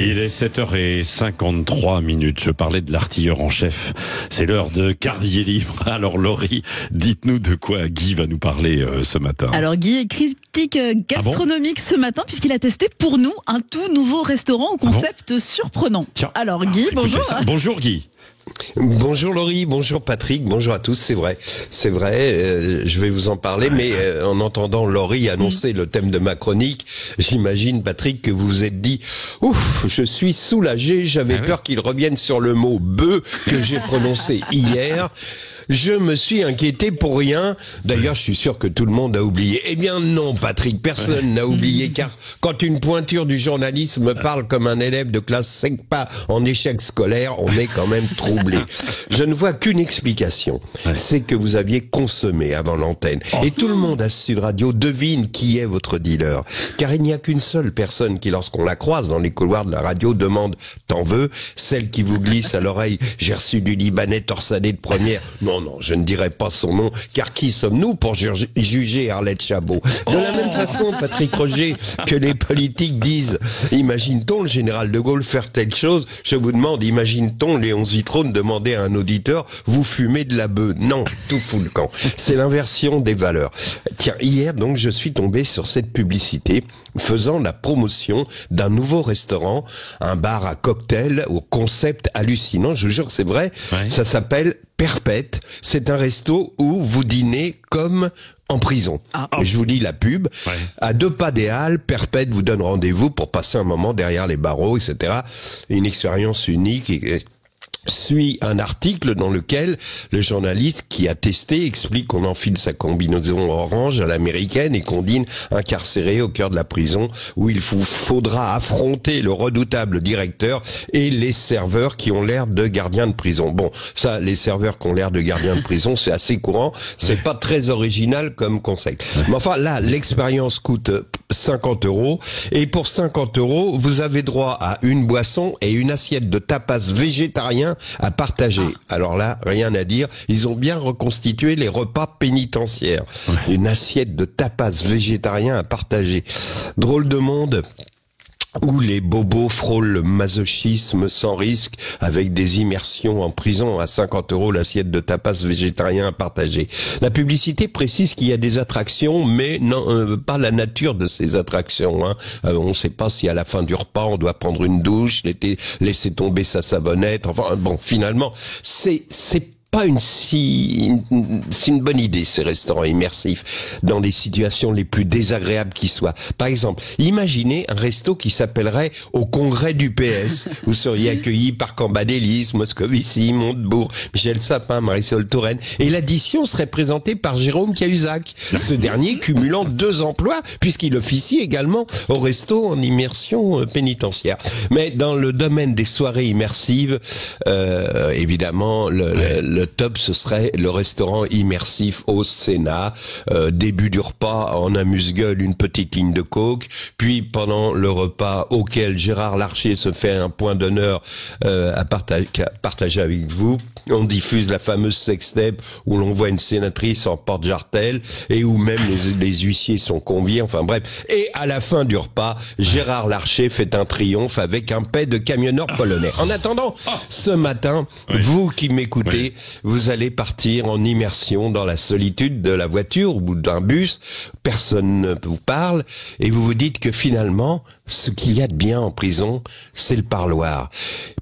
Il est 7h53. Je parlais de l'artilleur en chef. C'est l'heure de Carrier Libre. Alors Laurie, dites-nous de quoi Guy va nous parler ce matin. Alors Guy est critique gastronomique ce matin puisqu'il a testé pour nous un tout nouveau restaurant au concept surprenant. Tiens. Alors Guy, bonjour. Bonjour Guy. Bonjour Laurie, bonjour Patrick, bonjour à tous, c'est vrai, je vais vous en parler, mais en entendant Laurie annoncer le thème de ma chronique, j'imagine Patrick que vous vous êtes dit, ouf, je suis soulagé, j'avais peur qu'il revienne sur le mot bœuf que j'ai prononcé hier. Je me suis inquiété pour rien. D'ailleurs, je suis sûr que tout le monde a oublié. Eh bien non, Patrick, personne n'a oublié, car quand une pointure du journalisme parle comme un élève de classe SECPA en échec scolaire, on est quand même troublé. Je ne vois qu'une explication. C'est que vous aviez consommé avant l'antenne. Et tout le monde à Sud Radio devine qui est votre dealer. Car il n'y a qu'une seule personne qui, lorsqu'on la croise dans les couloirs de la radio, demande « T'en veux ?» Celle qui vous glisse à l'oreille « J'ai reçu du Libanais torsadé de première. » Non, je ne dirai pas son nom, car qui sommes-nous pour juger Arlette Chabot? De la même façon, Patrick Roger, que les politiques disent « Imagine-t-on le général de Gaulle faire telle chose ?» Je vous demande, imagine-t-on Léon Zitrone demander à un auditeur « Vous fumez de la bœuf ?» Non, tout fout le camp. C'est l'inversion des valeurs. Tiens, hier donc, je suis tombé sur cette publicité faisant la promotion d'un nouveau restaurant, un bar à cocktail au concept hallucinant. Je vous jure que c'est vrai, ça s'appelle Perpète. C'est un resto où vous dînez comme en prison. Je vous lis la pub. À 2 pas des Halles, Perpète vous donne rendez-vous pour passer un moment derrière les barreaux, etc. Une expérience unique et suit un article dans lequel le journaliste qui a testé explique qu'on enfile sa combinaison orange à l'américaine et qu'on dîne incarcéré au cœur de la prison où il faudra affronter le redoutable directeur et les serveurs qui ont l'air de gardiens de prison. Bon, ça, les serveurs qui ont l'air de gardiens de prison, c'est assez courant, c'est pas très original comme concept. Mais enfin, là, l'expérience coûte 50 € et pour 50 €, vous avez droit à une boisson et une assiette de tapas végétarien à partager. Alors là, rien à dire. Ils ont bien reconstitué les repas pénitentiaires. Une assiette de tapas végétarien à partager. Drôle de monde où les bobos frôlent le masochisme sans risque avec des immersions en prison à 50 € l'assiette de tapas végétarien à partager. La publicité précise qu'il y a des attractions, mais non, pas la nature de ces attractions. On ne sait pas si à la fin du repas on doit prendre une douche, laisser tomber sa savonnette. Enfin bon, finalement, c'est pas c'est une bonne idée, ces restaurants immersifs, dans des situations les plus désagréables qui soient. Par exemple, imaginez un resto qui s'appellerait au congrès du PS. Vous seriez accueillis par Cambadélis, Moscovici, Montebourg, Michel Sapin, Marisol Touraine, et l'addition serait présentée par Jérôme Cahuzac, ce dernier cumulant 2 emplois, puisqu'il officie également au resto en immersion pénitentiaire. Mais dans le domaine des soirées immersives, évidemment, le top, ce serait le restaurant immersif au Sénat. Début du repas, en amuse-gueule, une petite ligne de coke. Puis, pendant le repas auquel Gérard Larcher se fait un point d'honneur à partager avec vous, on diffuse la fameuse sextape où l'on voit une sénatrice en porte-jartel et où même les huissiers sont conviés. Enfin bref. Et à la fin du repas, Gérard Larcher fait un triomphe avec un paix de camionneurs polonais. En attendant, ce matin, vous qui m'écoutez, vous allez partir en immersion dans la solitude de la voiture ou d'un bus, personne ne vous parle, et vous vous dites que finalement, ce qu'il y a de bien en prison, c'est le parloir.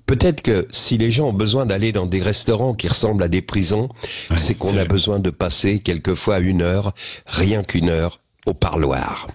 Peut-être que si les gens ont besoin d'aller dans des restaurants qui ressemblent à des prisons, c'est qu'on a besoin de passer quelquefois 1 heure, rien qu'1 heure, au parloir.